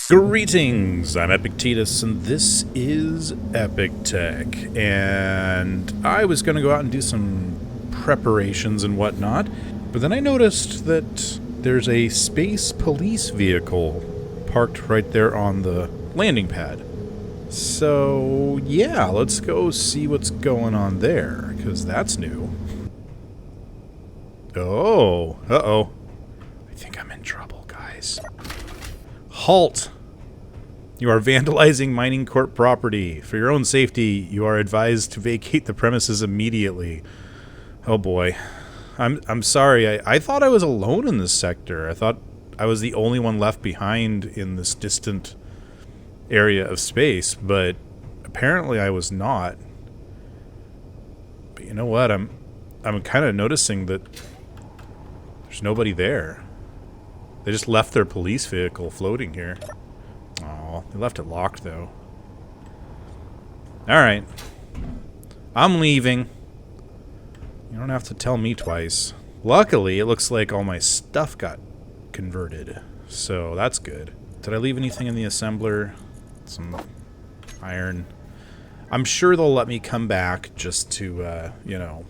Greetings, I'm EpikTek, and this is EpikTek, and I was going to go out and do some preparations and whatnot, but then I noticed that there's a space police vehicle parked right there on the landing pad. So, yeah, let's go see what's going on there, because that's new. Oh, uh-oh. I think I'm in trouble, guys. Halt! You are vandalizing mining corp property. For your own safety, you are advised to vacate the premises immediately. Oh boy. I'm sorry. I thought I was alone in this sector. I thought I was the only one left behind in this distant area of space, but apparently I was not. But you know what? I'm kind of noticing that there's nobody there. They just left their police vehicle floating here. Oh, they left it locked, though. Alright. I'm leaving. You don't have to tell me twice. Luckily, it looks like all my stuff got converted. So, that's good. Did I leave anything in the assembler? Some iron. I'm sure they'll let me come back just to, you know,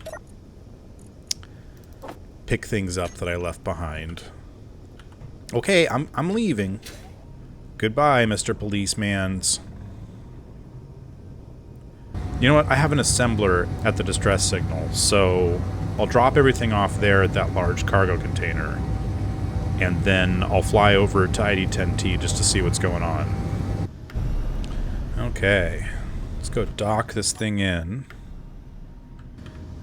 pick things up that I left behind. Okay, I'm leaving. Goodbye, Mr. Policeman's. You know what? I have an assembler at the distress signal, so I'll drop everything off there at that large cargo container, and then I'll fly over to ID10T just to see what's going on. Okay. Let's go dock this thing in.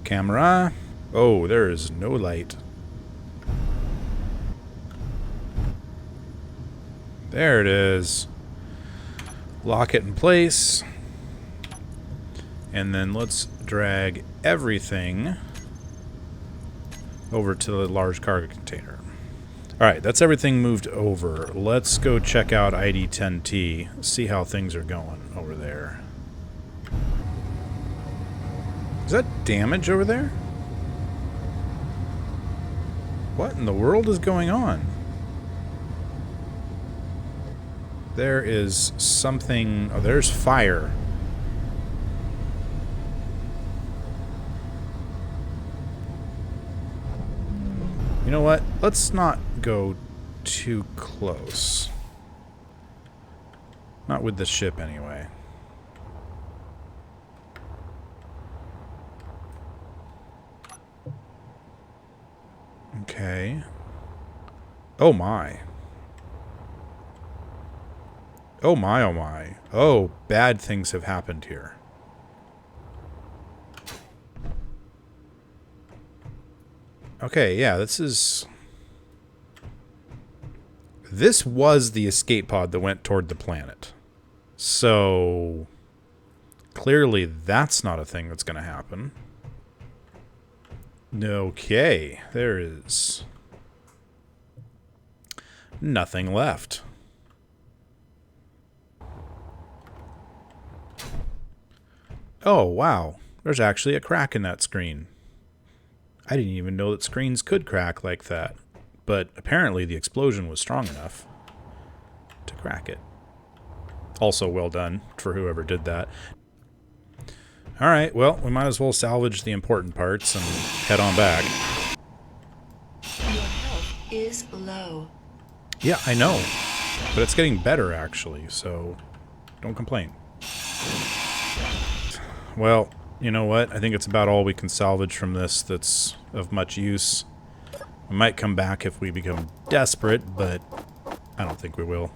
Camera. Oh, there is no light. There it is. Lock it in place. And then let's drag everything over to the large cargo container. Alright, that's everything moved over. Let's go check out ID10T, see how things are going over there. Is that damage over there? What in the world is going on? There is something... Oh, there's fire. You know what? Let's not go too close. Not with the ship, anyway. Okay. Oh my. Oh my, oh my. Oh, bad things have happened here. Okay, yeah, this was the escape pod that went toward the planet. So, clearly that's not a thing that's going to happen. Okay, there is nothing left. Oh, wow. There's actually a crack in that screen. I didn't even know that screens could crack like that. But apparently the explosion was strong enough to crack it. Also well done for whoever did that. Alright, well, we might as well salvage the important parts and head on back. Your health is low. Yeah, I know. But it's getting better, actually, so don't complain. Well, you know what? I think it's about all we can salvage from this that's of much use. We might come back if we become desperate, but I don't think we will.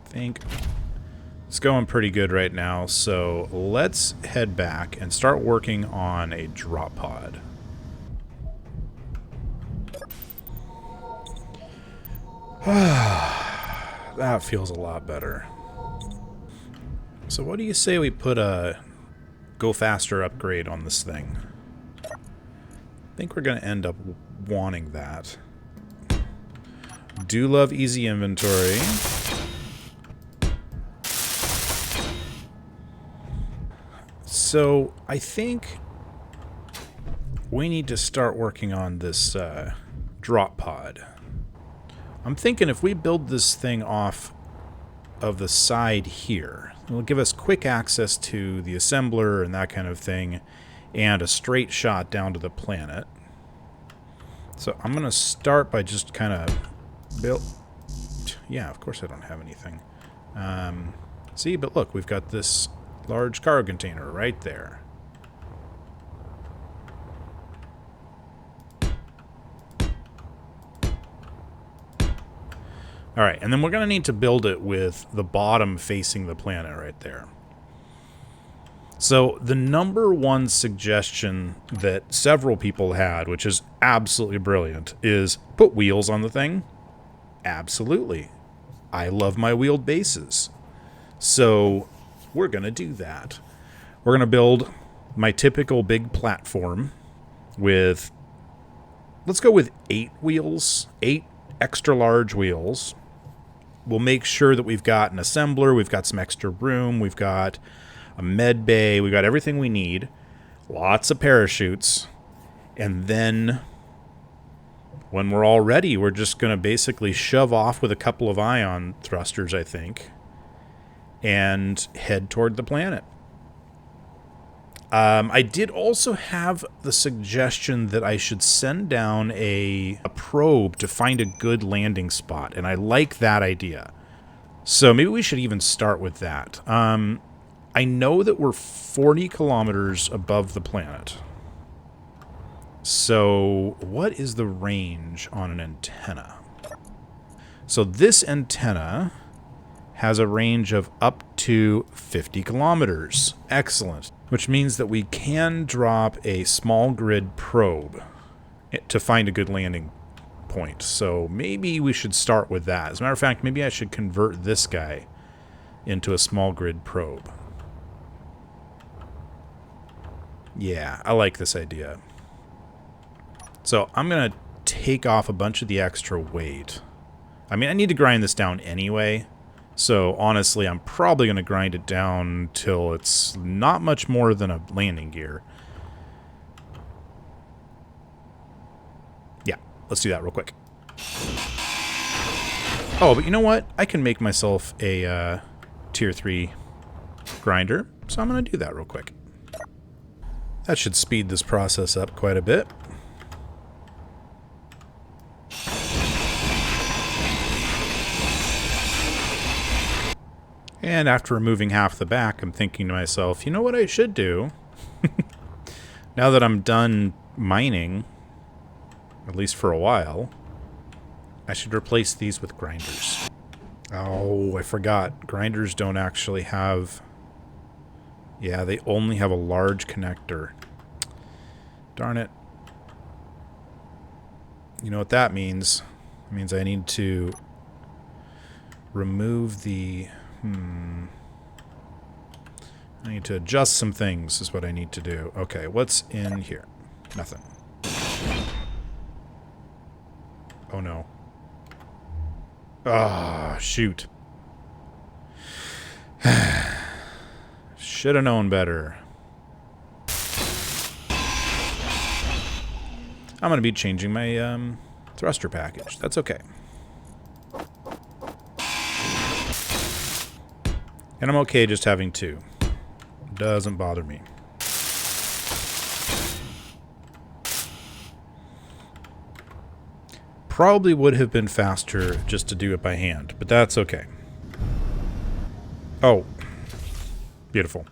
I think it's going pretty good right now, so let's head back and start working on a drop pod. That feels a lot better. So what do you say we put a go faster upgrade on this thing? I think we're going to end up wanting that. Do love easy inventory. So I think we need to start working on this drop pod. I'm thinking if we build this thing off of the side here, it'll give us quick access to the assembler and that kind of thing, and a straight shot down to the planet. So I'm going to start by just kind of build... Yeah, of course I don't have anything. See, but look, we've got this large cargo container right there. Alright, and then we're going to need to build it with the bottom facing the planet right there. So the number one suggestion that several people had, which is absolutely brilliant, is put wheels on the thing. Absolutely. I love my wheeled bases. So we're going to do that. We're going to build my typical big platform with, let's go with 8 wheels, 8 extra large wheels. We'll make sure that we've got an assembler, we've got some extra room, we've got a med bay, we've got everything we need, lots of parachutes, and then when we're all ready, we're just going to basically shove off with a couple of ion thrusters, I think, and head toward the planet. I did also have the suggestion that I should send down a probe to find a good landing spot, and I like that idea. So maybe we should even start with that. I know that we're 40 kilometers above the planet. So what is the range on an antenna? So this antenna has a range of up to 50 kilometers. Excellent. Which means that we can drop a small grid probe to find a good landing point. So maybe we should start with that. As a matter of fact, maybe I should convert this guy into a small grid probe. Yeah, I like this idea. So I'm going to take off a bunch of the extra weight. I mean, I need to grind this down anyway. So honestly, I'm probably going to grind it down till it's not much more than a landing gear. Yeah, let's do that real quick. Oh, but you know what? I can make myself a tier 3 grinder. So I'm going to do that real quick. That should speed this process up quite a bit. And after removing half the back, I'm thinking to myself, you know what I should do? Now that I'm done mining, at least for a while, I should replace these with grinders. Oh, I forgot. Grinders don't actually have... Yeah, they only have a large connector. Darn it. You know what that means? It means I need to remove the... I need to adjust some things is what I need to do. Okay, what's in here? Nothing. Oh no. Ah, shoot. Should have known better. I'm going to be changing my thruster package. That's okay. And I'm okay just having 2. Doesn't bother me. Probably would have been faster just to do it by hand, but that's okay. Oh. Beautiful.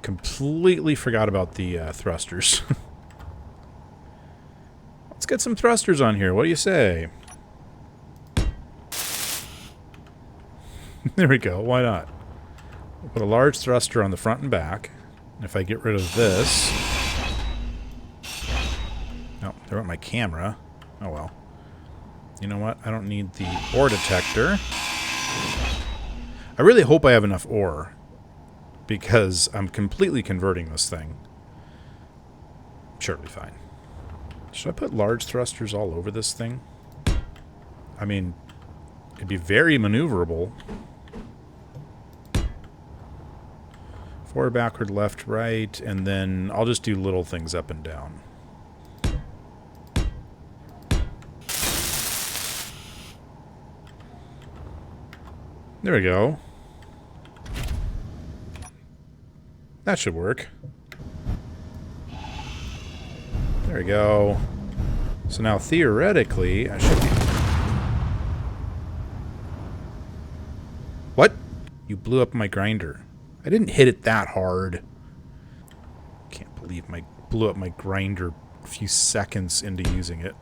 Completely forgot about the thrusters. Let's get some thrusters on here. What do you say? There we go. Why not? We'll put a large thruster on the front and back. And if I get rid of this... Oh, there went my camera. Oh well. You know what? I don't need the ore detector. I really hope I have enough ore, because I'm completely converting this thing. Sure, it'll be fine. Should I put large thrusters all over this thing? I mean, it'd be very maneuverable. Forward, backward, left, right, and then I'll just do little things up and down. There we go. That should work. There we go. So now theoretically, I should be... What? You blew up my grinder. I didn't hit it that hard. Can't believe I blew up my grinder a few seconds into using it.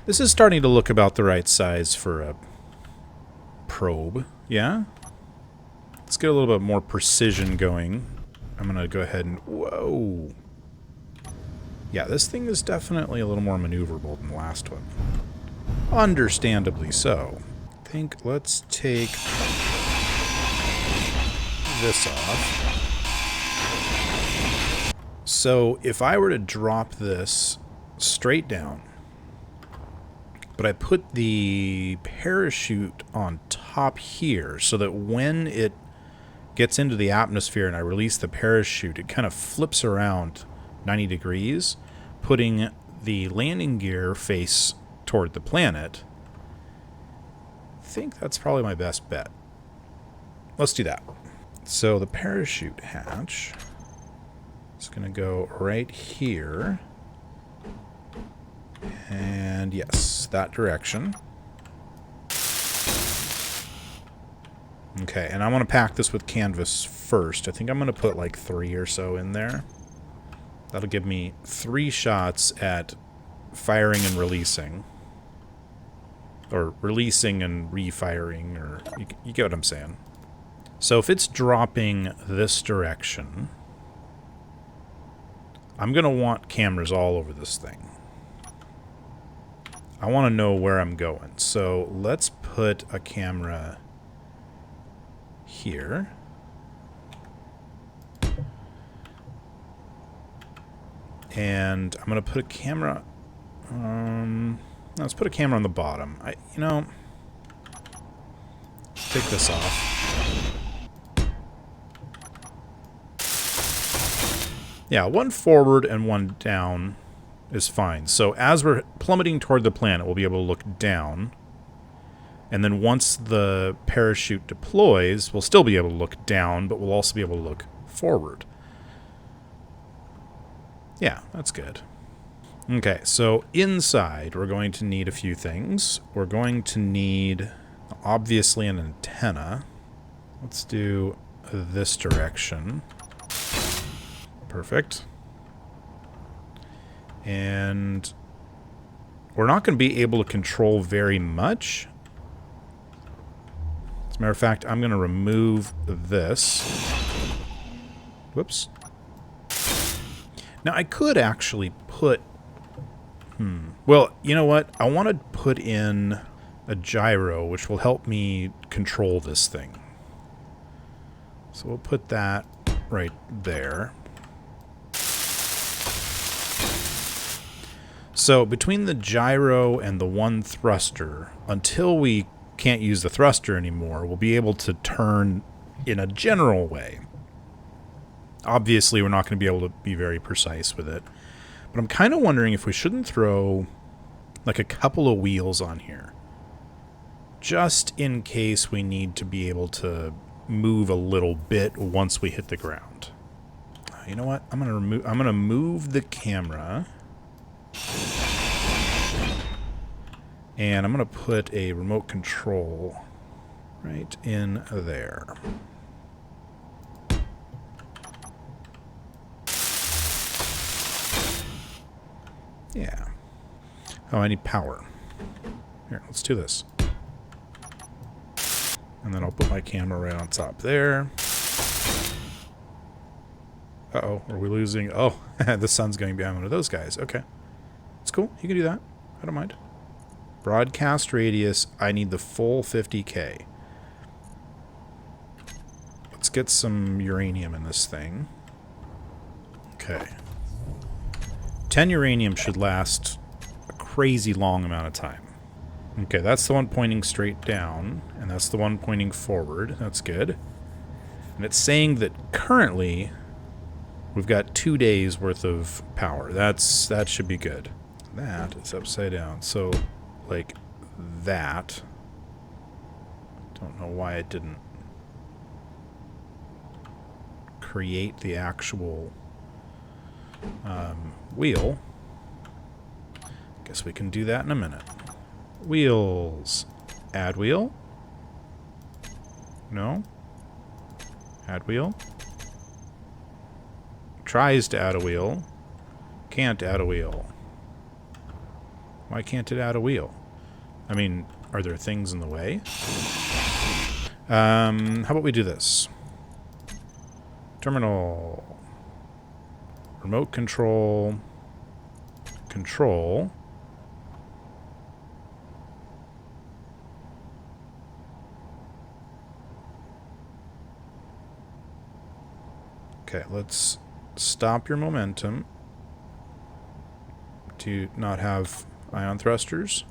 This is starting to look about the right size for a probe. Yeah? Let's get a little bit more precision going. I'm going to go ahead and... Whoa! Yeah, this thing is definitely a little more maneuverable than the last one. Understandably so. I think let's take this off. So if I were to drop this straight down, but I put the parachute on top here so that when it gets into the atmosphere and I release the parachute, it kind of flips around 90 degrees, putting the landing gear face toward the planet. I think that's probably my best bet. Let's do that. So the parachute hatch is going to go right here. And yes, that direction. Okay, and I want to pack this with canvas first. I think I'm going to put like 3 or so in there. That'll give me 3 shots at firing and releasing. Or releasing and refiring, or you get what I'm saying. So if it's dropping this direction, I'm going to want cameras all over this thing. I want to know where I'm going. So let's put a camera here. And I'm going to put a camera... let's put a camera on the bottom. You know... Take this off. Yeah, 1 forward and 1 down is fine. So as we're plummeting toward the planet, we'll be able to look down. And then once the parachute deploys, we'll still be able to look down, but we'll also be able to look forward. Yeah, that's good. Okay, so inside we're going to need a few things. We're going to need, obviously, an antenna. Let's do this direction. Perfect. And we're not going to be able to control very much. As a matter of fact, I'm going to remove this. Whoops. Now, I could actually put... Well, you know what? I want to put in a gyro, which will help me control this thing. So we'll put that right there. So between the gyro and the 1 thruster, until we can't use the thruster anymore, we'll be able to turn in a general way. Obviously, we're not going to be able to be very precise with it. But I'm kind of wondering if we shouldn't throw like a couple of wheels on here. Just in case we need to be able to move a little bit once we hit the ground. You know what? I'm going to move the camera. And I'm going to put a remote control right in there. Yeah. Oh, I need power. Here, let's do this. And then I'll put my camera right on top there. Uh-oh, are we losing? Oh, the sun's going behind one of those guys. Okay. It's cool. You can do that. I don't mind. Broadcast radius. I need the full 50K. Let's get some uranium in this thing. Okay. 10 uranium should last a crazy long amount of time. Okay, that's the one pointing straight down, and that's the one pointing forward. That's good. And it's saying that currently we've got 2 days worth of power. That should be good. that is upside down. So, like that. Don't know why it didn't create the actual wheel. Guess we can do that in a minute. Wheels. Add wheel. No. Add wheel. Tries to add a wheel. Can't add a wheel. Why can't it add a wheel? I mean, are there things in the way? How about we do this? Terminal. Remote control. Control. Okay, let's stop your momentum to not have ion thrusters.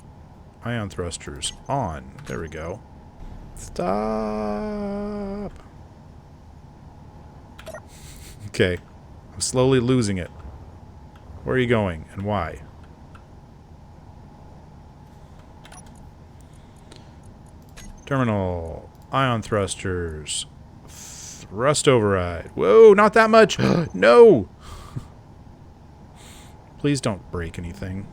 Ion thrusters on. There we go. Stop. Okay. I'm slowly losing it. Where are you going and why? Terminal. Ion thrusters. Thrust override. Whoa, not that much. No. Please don't break anything.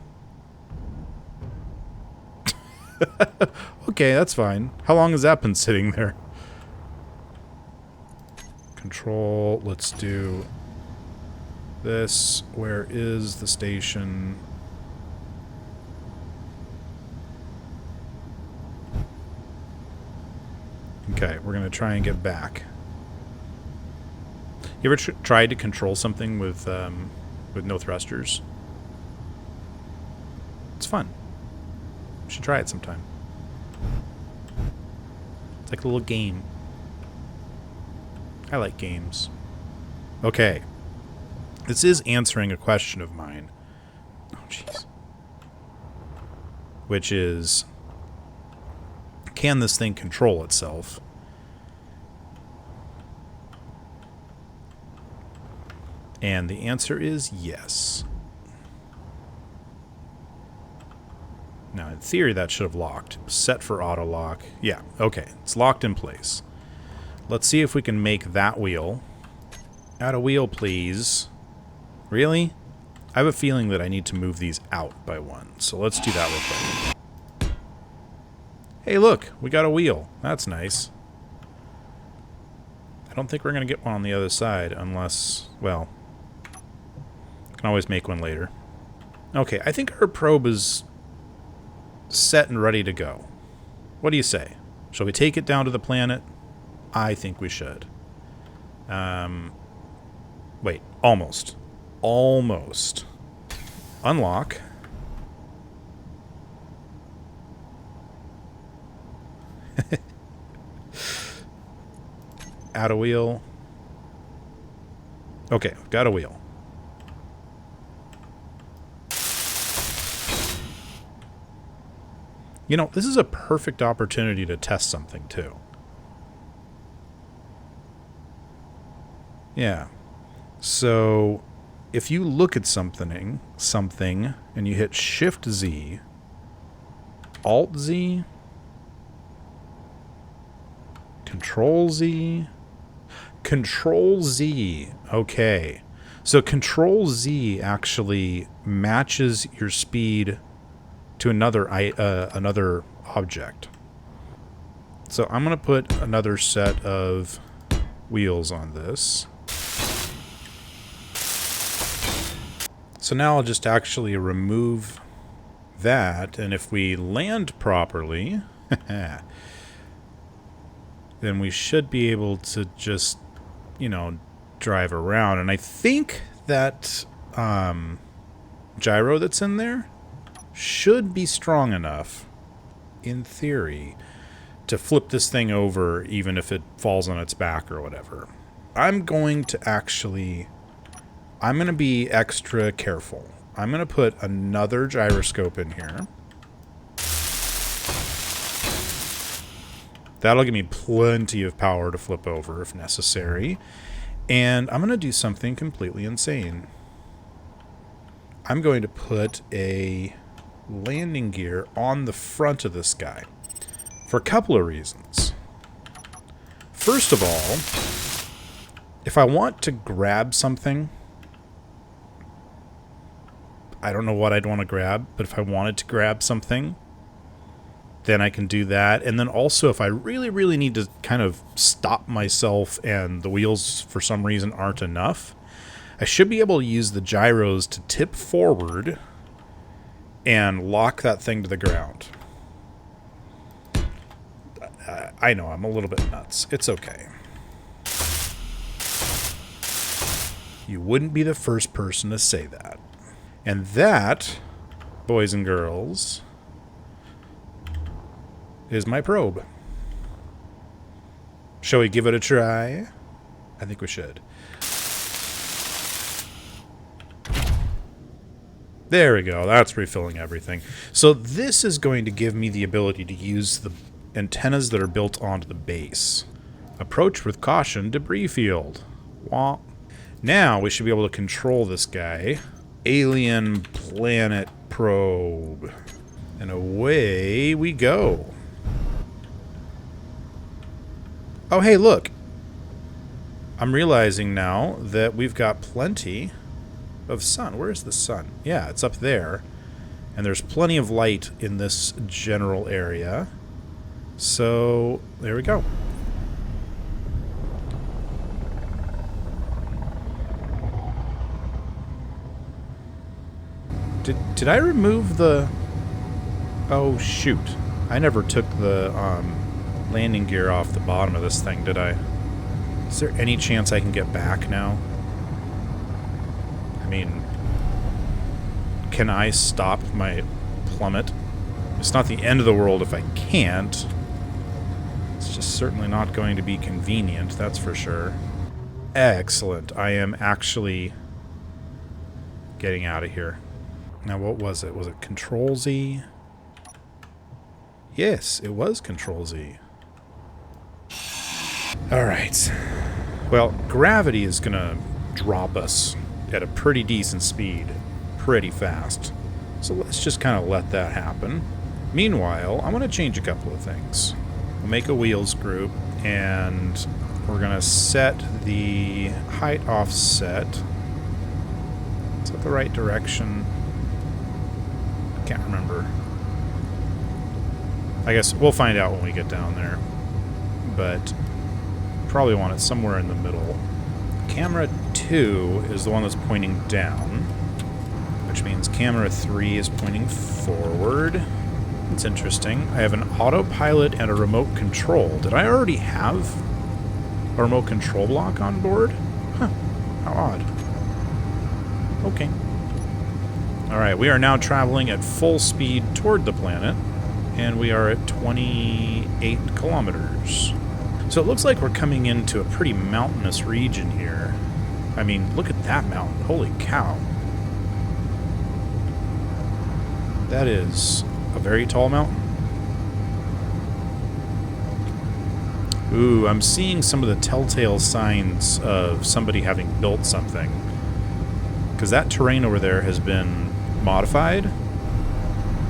Okay, that's fine. How long has that been sitting there? Control. Let's do this. Where is the station? Okay, we're going to try and get back. You ever tried to control something with no thrusters? It's fun. You should try it sometime. It's like a little game. I like games. Okay. This is answering a question of mine. Oh, jeez. Which is, can this thing control itself? And the answer is yes. Now, in theory, that should have locked. Set for auto lock. Yeah, okay. It's locked in place. Let's see if we can make that wheel. Add a wheel, please. Really? I have a feeling that I need to move these out by one. So let's do that real quick. Hey, look. We got a wheel. That's nice. I don't think we're going to get one on the other side unless, well, can always make one later. Okay, I think our probe is set and ready to go. What do you say? Shall we take it down to the planet? I think we should. Wait, almost. Almost. Unlock. Add a wheel. Okay, we've got a wheel. You know, this is a perfect opportunity to test something, too. Yeah. So, if you look at something, and you hit Shift-Z, Alt-Z, Control-Z, Control-Z, okay. So Control-Z actually matches your speed to another object. So I'm going to put another set of wheels on this. So now I'll just actually remove that, and if we land properly, then we should be able to just, you know, drive around. And I think that gyro that's in there should be strong enough, in theory, to flip this thing over even if it falls on its back or whatever. I'm going to be extra careful. I'm going to put another gyroscope in here. That'll give me plenty of power to flip over if necessary. And I'm going to do something completely insane. I'm going to put a landing gear on the front of this guy for a couple of reasons. First of all, if I want to grab something, I don't know what I'd want to grab, but if I wanted to grab something, then I can do that. And then also, if I really, really need to kind of stop myself and the wheels for some reason aren't enough, I should be able to use the gyros to tip forward and lock that thing to the ground. I know, I'm a little bit nuts. It's okay. You wouldn't be the first person to say that. And that, boys and girls, is my probe. Shall we give it a try? I think we should. There we go. That's refilling everything. So this is going to give me the ability to use the antennas that are built onto the base. Approach with caution, debris field. Wah. Now we should be able to control this guy. Alien planet probe. And away we go. Oh, hey, look. I'm realizing now that we've got plenty of sun. Where's the sun? Yeah, it's up there. And there's plenty of light in this general area. So, there we go. Did I remove the... Oh, shoot. I never took the landing gear off the bottom of this thing, did I? Is there any chance I can get back now? I mean, can I stop my plummet? It's not the end of the world if I can't. It's just certainly not going to be convenient, that's for sure. Excellent. I am actually getting out of here. Now, what was it? Was it Control Z? Yes, it was Control Z. Alright. Well, gravity is going to drop us at a pretty decent speed pretty fast. So let's just kind of let that happen. Meanwhile, I'm going to change a couple of things. We'll make a wheels group, and we're going to set the height offset. Is that the right direction? Can't remember. I guess we'll find out when we get down there. But probably want it somewhere in the middle. Camera 2 is the one that's pointing down, which means camera 3 is pointing forward. That's interesting. I have an autopilot and a remote control. Did I already have a remote control block on board? Huh. How odd. Okay. Alright, we are now traveling at full speed toward the planet, and we are at 28 kilometers. So it looks like we're coming into a pretty mountainous region here. I mean, look at that mountain. Holy cow. That is a very tall mountain. Ooh, I'm seeing some of the telltale signs of somebody having built something. Because that terrain over there has been modified.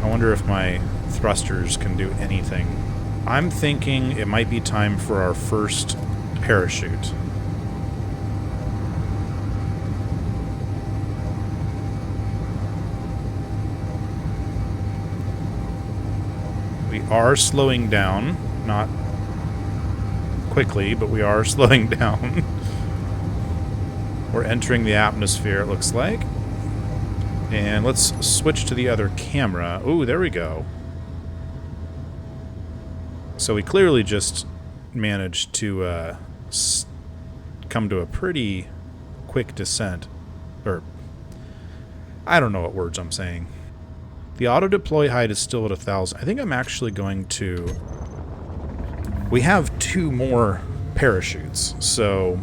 I wonder if my thrusters can do anything. I'm thinking it might be time for our first parachute. We are slowing down, not quickly, but we are slowing down. We're entering the atmosphere, it looks like. And let's switch to the other camera. Ooh, there we go. So we clearly just managed to come to a pretty quick descent. Or, I don't know what words I'm saying. The auto-deploy height is still at 1,000. I think I'm actually going to... We have 2 more parachutes, so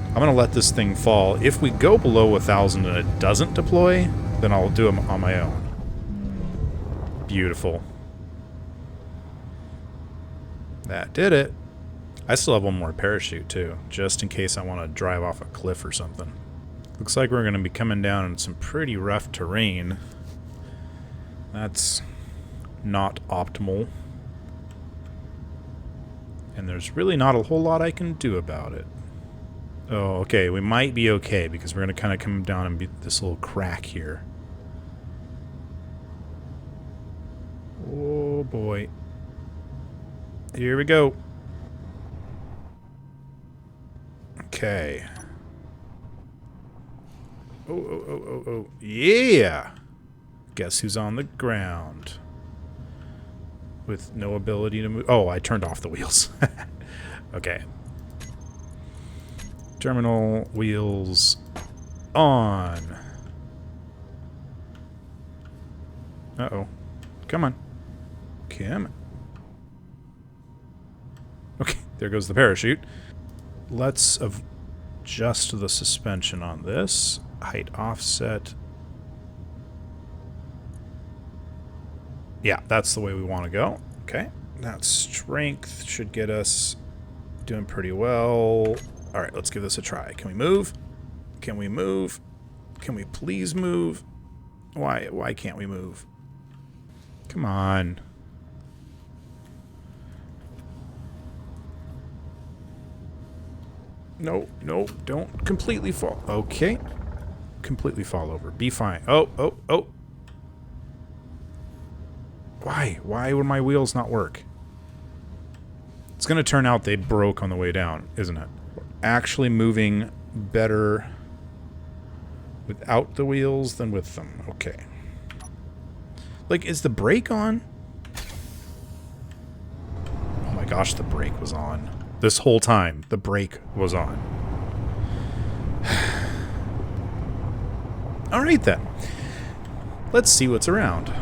I'm going to let this thing fall. If we go below 1,000 and it doesn't deploy, then I'll do them on my own. Beautiful. That did it. I still have 1 more parachute, too, just in case I want to drive off a cliff or something. Looks like we're going to be coming down in some pretty rough terrain. That's not optimal. And there's really not a whole lot I can do about it. Oh, okay, we might be okay because we're going to kind of come down and beat this little crack here. Oh boy. Here we go. Okay. Oh. Yeah! Guess who's on the ground? With no ability to move. Oh, I turned off the wheels. Okay. Terminal wheels on. Uh-oh. Come on. Come on. Okay, there goes the parachute. Let's adjust the suspension on this. Height offset. Yeah, that's the way we want to go. Okay. That strength should get us doing pretty well. All right, let's give this a try. Can we move? Can we move? Can we please move? Why can't we move? Come on. No, don't completely fall. Okay. Completely fall over. Be fine. Oh. Why would my wheels not work? It's going to turn out they broke on the way down, isn't it? We're actually moving better without the wheels than with them. Okay. Like, is the brake on? Oh my gosh, the brake was on. This whole time, the brake was on. Alright then. Let's see what's around.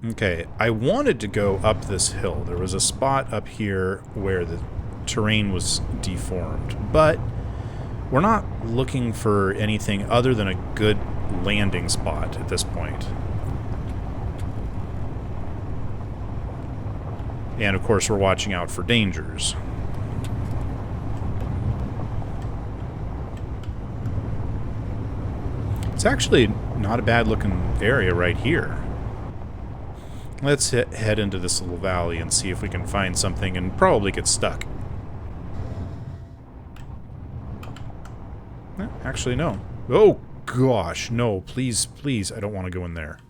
Okay, I wanted to go up this hill. There was a spot up here where the terrain was deformed, but we're not looking for anything other than a good landing spot at this point. And of course we're watching out for dangers. It's actually not a bad looking area right here. Let's head into this little valley and see if we can find something and probably get stuck. Actually, no. Oh, gosh, no. Please, I don't want to go in there.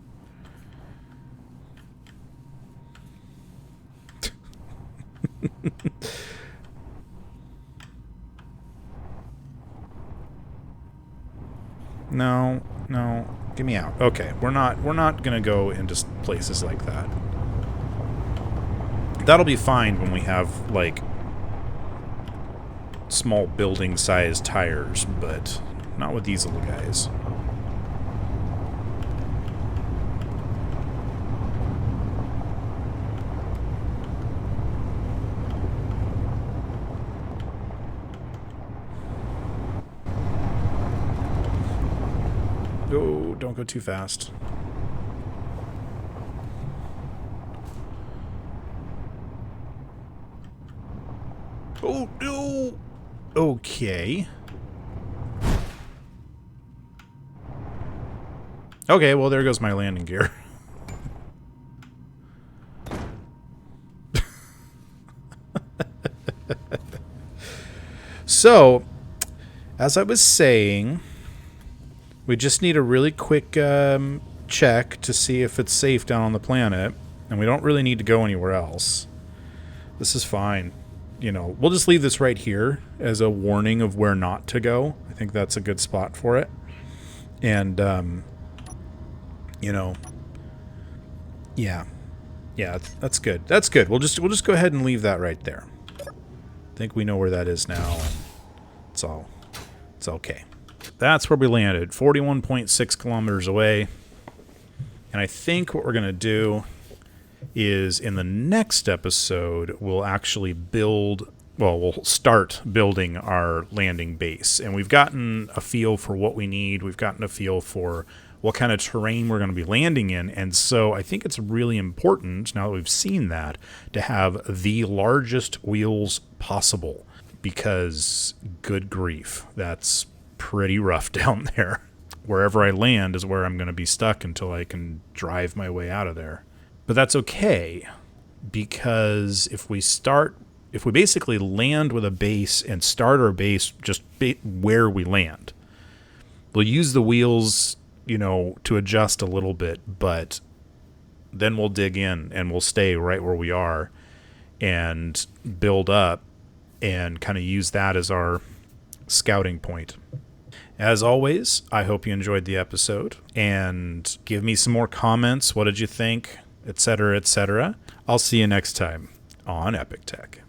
No. Get me out. Okay, we're not gonna go into places like that. That'll be fine when we have, like, small building-sized tires, but not with these little guys. Oh, don't go too fast. Oh, no! Okay. Okay, well, there goes my landing gear. So, as I was saying, we just need a really quick check to see if it's safe down on the planet, and we don't really need to go anywhere else. This is fine. You know, we'll just leave this right here as a warning of where not to go. I think that's a good spot for it. And, you know, yeah, that's good. That's good. We'll just go ahead and leave that right there. I think we know where that is now. It's okay. That's where we landed, 41.6 kilometers away. And I think what we're going to do is in the next episode, we'll actually we'll start building our landing base. And we've gotten a feel for what we need. We've gotten a feel for what kind of terrain we're going to be landing in. And so I think it's really important, now that we've seen that, to have the largest wheels possible, because good grief, that's pretty rough down there. Wherever I land is where I'm going to be stuck until I can drive my way out of there. But that's okay, because if we basically land with a base and start our base just where we land, we'll use the wheels, to adjust a little bit, but then we'll dig in and we'll stay right where we are and build up and kind of use that as our scouting point. As always, I hope you enjoyed the episode, and give me some more comments. What did you think? Etc., etc. I'll see you next time on EpikTek.